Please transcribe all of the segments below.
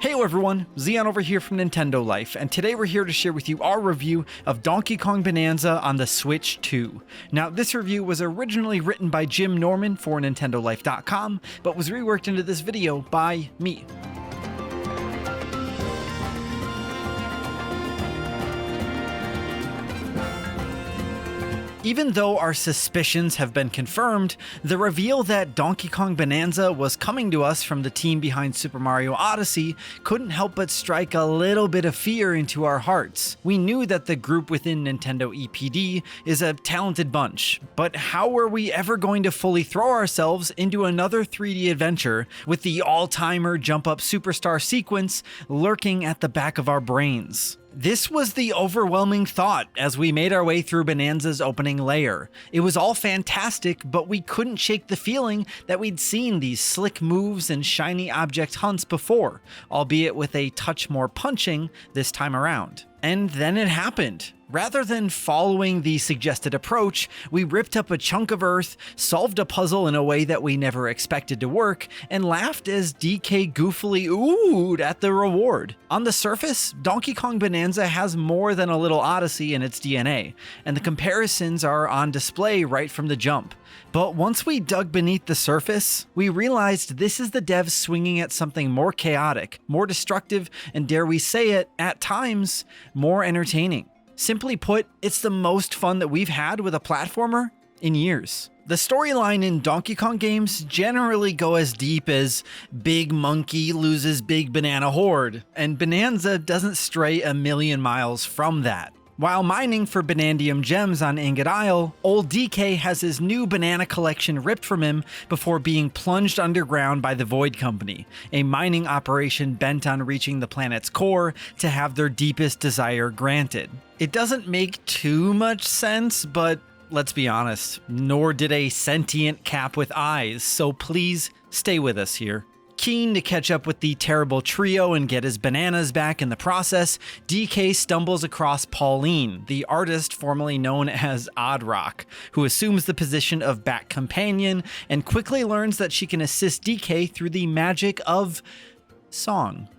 Hey everyone, Xeon over here from Nintendo Life, and today we're here to share with you our review of Donkey Kong Bananza on the Switch 2. Now, this review was originally written by Jim Norman for NintendoLife.com, but was reworked into this video by me. Even though our suspicions have been confirmed, the reveal that Donkey Kong Bananza was coming to us from the team behind Super Mario Odyssey couldn't help but strike a little bit of fear into our hearts. We knew that the group within Nintendo EPD is a talented bunch, but how were we ever going to fully throw ourselves into another 3D adventure with the all-timer jump-up superstar sequence lurking at the back of our brains? This was the overwhelming thought as we made our way through Bananza's opening layer. It was all fantastic, but we couldn't shake the feeling that we'd seen these slick moves and shiny object hunts before, albeit with a touch more punching this time around. And then it happened. Rather than following the suggested approach, we ripped up a chunk of Earth, solved a puzzle in a way that we never expected to work, and laughed as DK goofily oohed at the reward. On the surface, Donkey Kong Bananza has more than a little Odyssey in its DNA, and the comparisons are on display right from the jump. But once we dug beneath the surface, we realized this is the devs swinging at something more chaotic, more destructive, and dare we say it, at times, more entertaining. Simply put, it's the most fun that we've had with a platformer in years. The storyline in Donkey Kong games generally go as deep as Big Monkey loses Big Banana Horde, and Bananza doesn't stray a million miles from that. While mining for Banandium gems on Ingot Isle, old DK has his new banana collection ripped from him before being plunged underground by the Void Company, a mining operation bent on reaching the planet's core to have their deepest desire granted. It doesn't make too much sense, but let's be honest, nor did a sentient cap with eyes, so please stay with us here. Keen to catch up with the terrible trio and get his bananas back in the process, DK stumbles across Pauline, the artist formerly known as Odd Rock, who assumes the position of back companion and quickly learns that she can assist DK through the magic of song.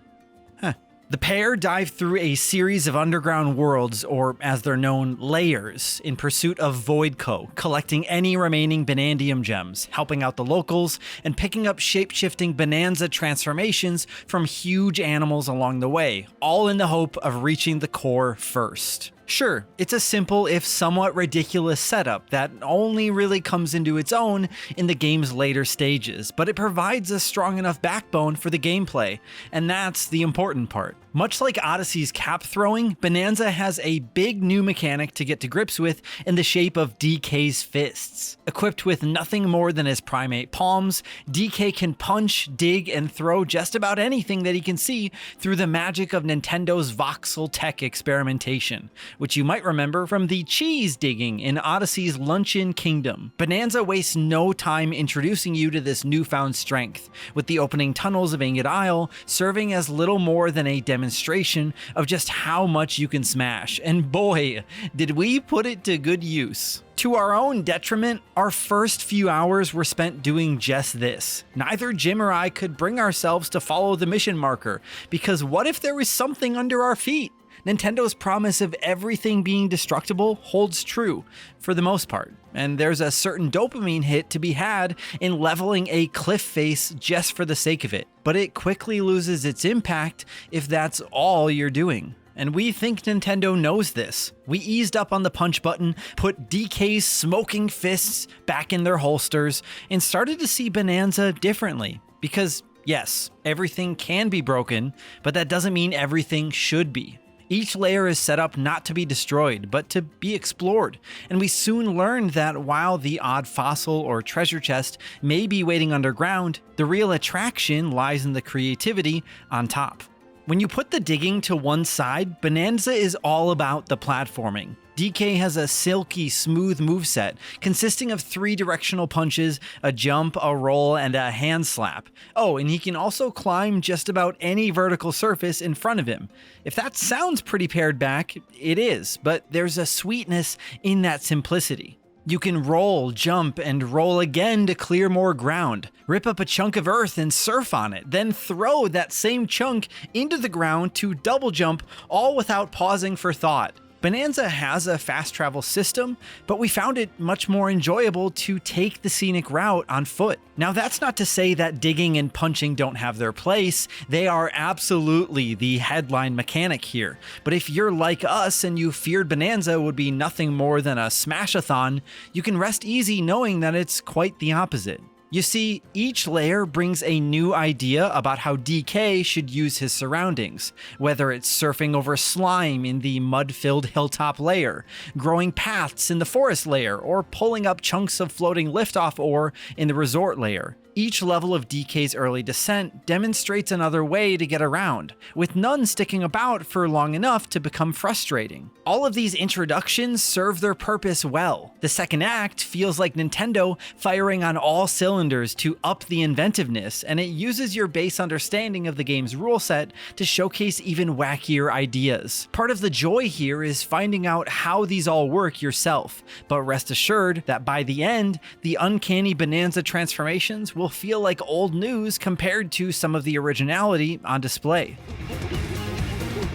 The pair dive through a series of underground worlds, or as they're known, layers, in pursuit of Voidco, collecting any remaining Banandium gems, helping out the locals, and picking up shape-shifting Bananza transformations from huge animals along the way, all in the hope of reaching the core first. Sure, it's a simple if somewhat ridiculous setup that only really comes into its own in the game's later stages, but it provides a strong enough backbone for the gameplay, and that's the important part. Much like Odyssey's cap throwing, Bananza has a big new mechanic to get to grips with in the shape of DK's fists. Equipped with nothing more than his primate palms, DK can punch, dig, and throw just about anything that he can see through the magic of Nintendo's voxel tech experimentation, which you might remember from the cheese digging in Odyssey's Luncheon Kingdom. Bananza wastes no time introducing you to this newfound strength, with the opening tunnels of Ingot Isle serving as little more than a demonstration of just how much you can smash, and boy, did we put it to good use. To our own detriment, our first few hours were spent doing just this. Neither Jim or I could bring ourselves to follow the mission marker, because what if there was something under our feet? Nintendo's promise of everything being destructible holds true, for the most part, and there's a certain dopamine hit to be had in leveling a cliff face just for the sake of it, but it quickly loses its impact if that's all you're doing. And we think Nintendo knows this. We eased up on the punch button, put DK's smoking fists back in their holsters, and started to see Bananza differently, because yes, everything can be broken, but that doesn't mean everything should be. Each layer is set up not to be destroyed, but to be explored, and we soon learned that while the odd fossil or treasure chest may be waiting underground, the real attraction lies in the creativity on top. When you put the digging to one side, Bananza is all about the platforming. DK has a silky smooth moveset consisting of 3 directional punches, a jump, a roll, and a hand slap. Oh, and he can also climb just about any vertical surface in front of him. If that sounds pretty pared back, it is, but there's a sweetness in that simplicity. You can roll, jump, and roll again to clear more ground, rip up a chunk of earth and surf on it, then throw that same chunk into the ground to double jump, all without pausing for thought. Bananza has a fast travel system, but we found it much more enjoyable to take the scenic route on foot. Now that's not to say that digging and punching don't have their place, they are absolutely the headline mechanic here. But if you're like us and you feared Bananza would be nothing more than a smash-a-thon, you can rest easy knowing that it's quite the opposite. You see, each layer brings a new idea about how DK should use his surroundings, whether it's surfing over slime in the mud-filled hilltop layer, growing paths in the forest layer, or pulling up chunks of floating liftoff ore in the resort layer. Each level of DK's early descent demonstrates another way to get around, with none sticking about for long enough to become frustrating. All of these introductions serve their purpose well. The second act feels like Nintendo firing on all cylinders to up the inventiveness, and it uses your base understanding of the game's rule set to showcase even wackier ideas. Part of the joy here is finding out how these all work yourself, but rest assured that by the end, the uncanny Bananza transformations will feel like old news compared to some of the originality on display.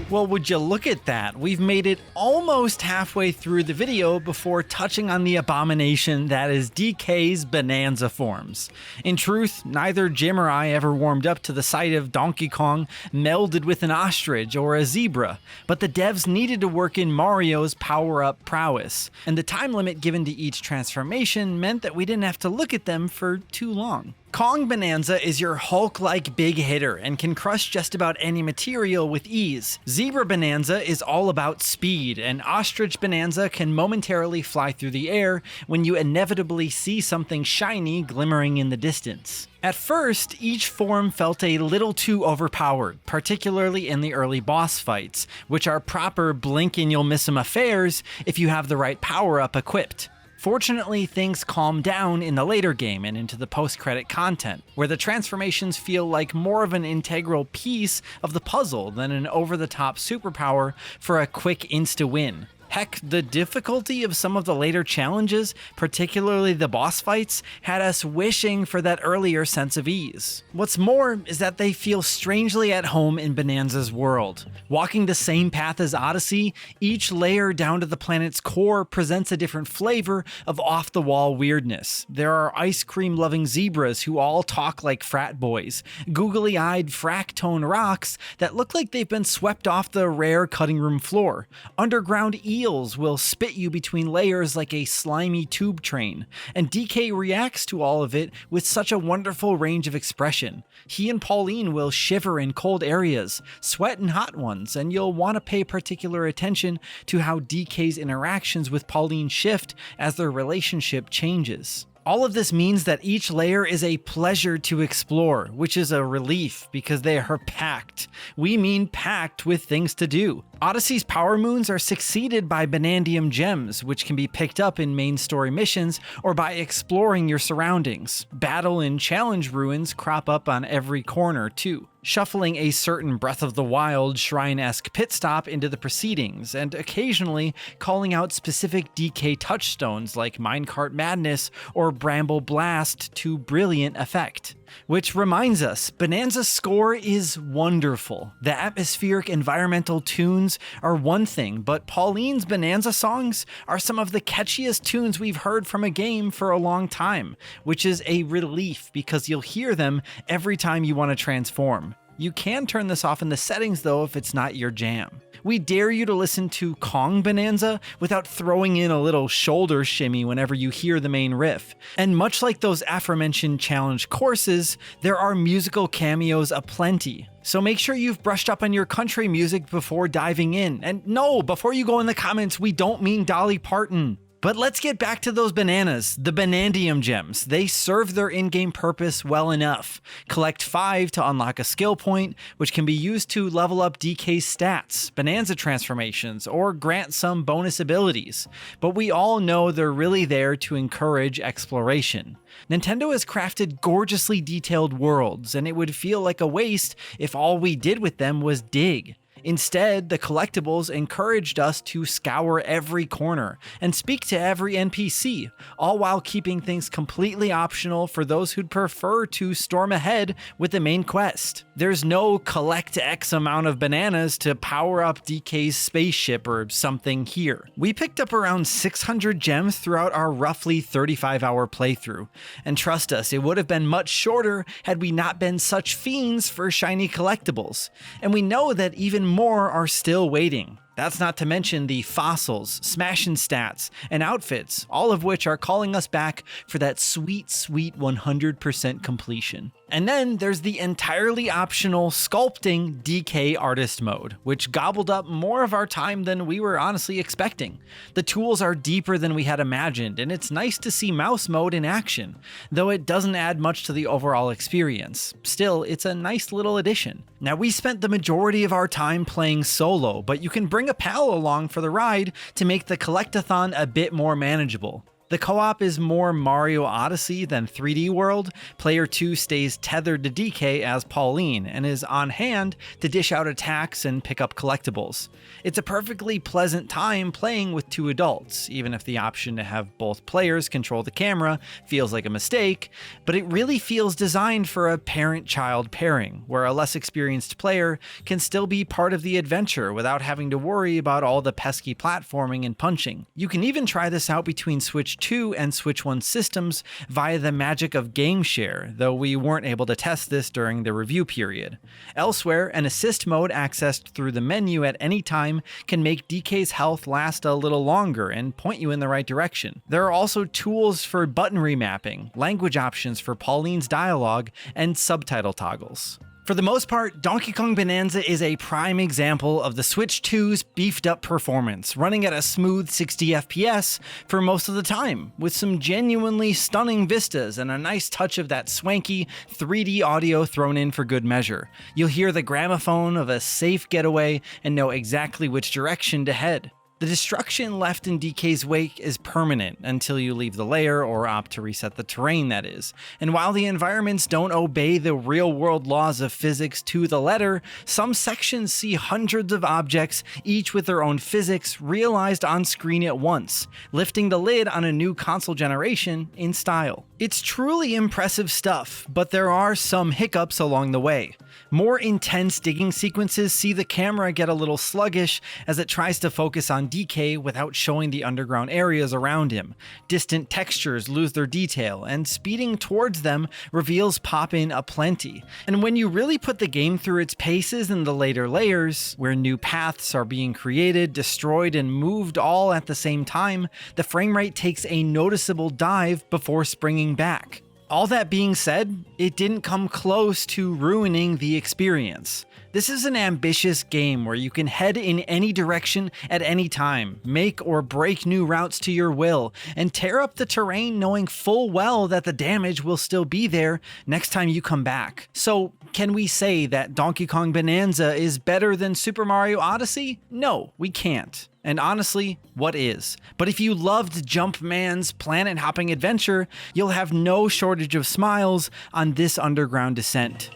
Well, would you look at that? We've made it almost halfway through the video before touching on the abomination that is DK's Bananza forms. In truth, neither Jim or I ever warmed up to the sight of Donkey Kong melded with an ostrich or a zebra, but the devs needed to work in Mario's power-up prowess, and the time limit given to each transformation meant that we didn't have to look at them for too long. Kong Bananza is your Hulk-like big hitter and can crush just about any material with ease. Zebra Bananza is all about speed, and Ostrich Bananza can momentarily fly through the air when you inevitably see something shiny glimmering in the distance. At first, each form felt a little too overpowered, particularly in the early boss fights, which are proper blink-and-you'll-miss-'em affairs if you have the right power-up equipped. Fortunately, things calm down in the later game and into the post-credit content, where the transformations feel like more of an integral piece of the puzzle than an over-the-top superpower for a quick insta-win. Heck, the difficulty of some of the later challenges, particularly the boss fights, had us wishing for that earlier sense of ease. What's more is that they feel strangely at home in Bananza's world. Walking the same path as Odyssey, each layer down to the planet's core presents a different flavor of off-the-wall weirdness. There are ice cream-loving zebras who all talk like frat boys, googly-eyed fractone rocks that look like they've been swept off the rare cutting room floor, underground eels will spit you between layers like a slimy tube train, and DK reacts to all of it with such a wonderful range of expression. He and Pauline will shiver in cold areas, sweat in hot ones, and you'll want to pay particular attention to how DK's interactions with Pauline shift as their relationship changes. All of this means that each layer is a pleasure to explore, which is a relief because they are packed. We mean packed with things to do. Odyssey's power moons are succeeded by Banandium gems, which can be picked up in main story missions or by exploring your surroundings. Battle and challenge ruins crop up on every corner too, shuffling a certain Breath of the Wild shrine-esque pit stop into the proceedings, and occasionally calling out specific DK touchstones like Minecart Madness or Bramble Blast to brilliant effect. Which reminds us, Bananza's score is wonderful. The atmospheric environmental tunes are one thing, but Pauline's Bananza songs are some of the catchiest tunes we've heard from a game for a long time, which is a relief because you'll hear them every time you want to transform. You can turn this off in the settings though if it's not your jam. We dare you to listen to Kong Bananza without throwing in a little shoulder shimmy whenever you hear the main riff. And much like those aforementioned challenge courses, there are musical cameos aplenty. So make sure you've brushed up on your country music before diving in. And no, before you go in the comments, we don't mean Dolly Parton. But let's get back to those bananas, the Banandium gems. They serve their in-game purpose well enough. Collect 5 to unlock a skill point, which can be used to level up DK's stats, Bananza transformations, or grant some bonus abilities. But we all know they're really there to encourage exploration. Nintendo has crafted gorgeously detailed worlds, and it would feel like a waste if all we did with them was dig. Instead, the collectibles encouraged us to scour every corner and speak to every NPC, all while keeping things completely optional for those who'd prefer to storm ahead with the main quest. There's no collect X amount of bananas to power up DK's spaceship or something here. We picked up around 600 gems throughout our roughly 35-hour playthrough, and trust us, it would have been much shorter had we not been such fiends for shiny collectibles. And we know that even more are still waiting. That's not to mention the fossils, smashin' stats, and outfits, all of which are calling us back for that sweet, sweet 100% completion. And then there's the entirely optional sculpting DK artist mode, which gobbled up more of our time than we were honestly expecting. The tools are deeper than we had imagined, and it's nice to see mouse mode in action, though it doesn't add much to the overall experience. Still, it's a nice little addition. Now, we spent the majority of our time playing solo, but you can bring a pal along for the ride to make the collectathon a bit more manageable. The co-op is more Mario Odyssey than 3D World. Player 2 stays tethered to DK as Pauline and is on hand to dish out attacks and pick up collectibles. It's a perfectly pleasant time playing with two adults, even if the option to have both players control the camera feels like a mistake, but it really feels designed for a parent-child pairing, where a less experienced player can still be part of the adventure without having to worry about all the pesky platforming and punching. You can even try this out between Switch 2 and Switch 1 systems via the magic of game share, though we weren't able to test this during the review period. Elsewhere, an assist mode accessed through the menu at any time can make DK's health last a little longer and point you in the right direction. There are also tools for button remapping, language options for Pauline's dialogue, and subtitle toggles. For the most part, Donkey Kong Bananza is a prime example of the Switch 2's beefed up performance, running at a smooth 60 FPS for most of the time, with some genuinely stunning vistas and a nice touch of that swanky 3D audio thrown in for good measure. You'll hear the gramophone of a safe getaway and know exactly which direction to head. The destruction left in DK's wake is permanent until you leave the layer or opt to reset the terrain, that is. And while the environments don't obey the real-world laws of physics to the letter, some sections see hundreds of objects, each with their own physics, realized on screen at once, lifting the lid on a new console generation in style. It's truly impressive stuff, but there are some hiccups along the way. More intense digging sequences see the camera get a little sluggish as it tries to focus on DK without showing the underground areas around him. Distant textures lose their detail, and speeding towards them reveals pop-in aplenty. And when you really put the game through its paces in the later layers, where new paths are being created, destroyed, and moved all at the same time, the frame rate takes a noticeable dive before springing back. All that being said, it didn't come close to ruining the experience. This is an ambitious game where you can head in any direction at any time, make or break new routes to your will, and tear up the terrain knowing full well that the damage will still be there next time you come back. So, can we say that Donkey Kong Bananza is better than Super Mario Odyssey? No, we can't. And honestly, what is? But if you loved Jumpman's planet-hopping adventure, you'll have no shortage of smiles on this underground descent.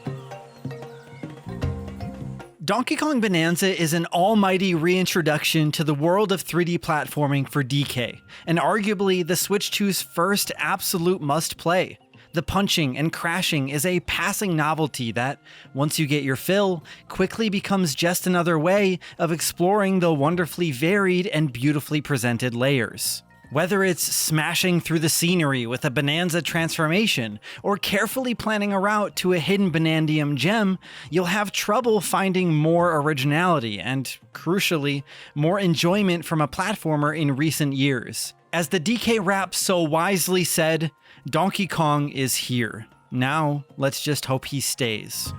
Donkey Kong Bananza is an almighty reintroduction to the world of 3D platforming for DK, and arguably the Switch 2's first absolute must-play. The punching and crashing is a passing novelty that, once you get your fill, quickly becomes just another way of exploring the wonderfully varied and beautifully presented layers. Whether it's smashing through the scenery with a Bananza transformation, or carefully planning a route to a hidden Banandium gem, you'll have trouble finding more originality and, crucially, more enjoyment from a platformer in recent years. As the DK Rap so wisely said, Donkey Kong is here. Now, let's just hope he stays.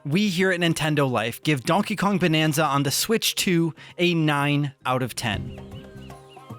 We here at Nintendo Life give Donkey Kong Bananza on the Switch 2 a 9 out of 10.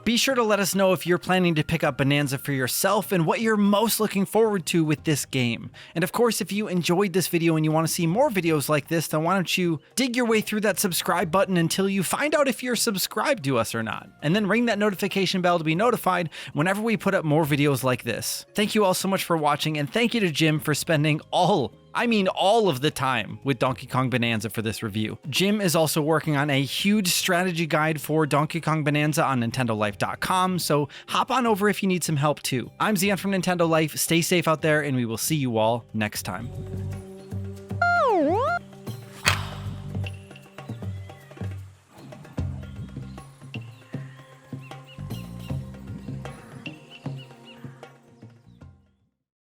Be sure to let us know if you're planning to pick up Bananza for yourself and what you're most looking forward to with this game. And of course, if you enjoyed this video and you want to see more videos like this, then why don't you dig your way through that subscribe button until you find out if you're subscribed to us or not. And then ring that notification bell to be notified whenever we put up more videos like this. Thank you all so much for watching, and thank you to Jim for spending all I mean all of the time with Donkey Kong Bonanza for this review. Jim is also working on a huge strategy guide for Donkey Kong Bonanza on NintendoLife.com, so hop on over if you need some help too. I'm Zion from Nintendo Life, stay safe out there, and we will see you all next time.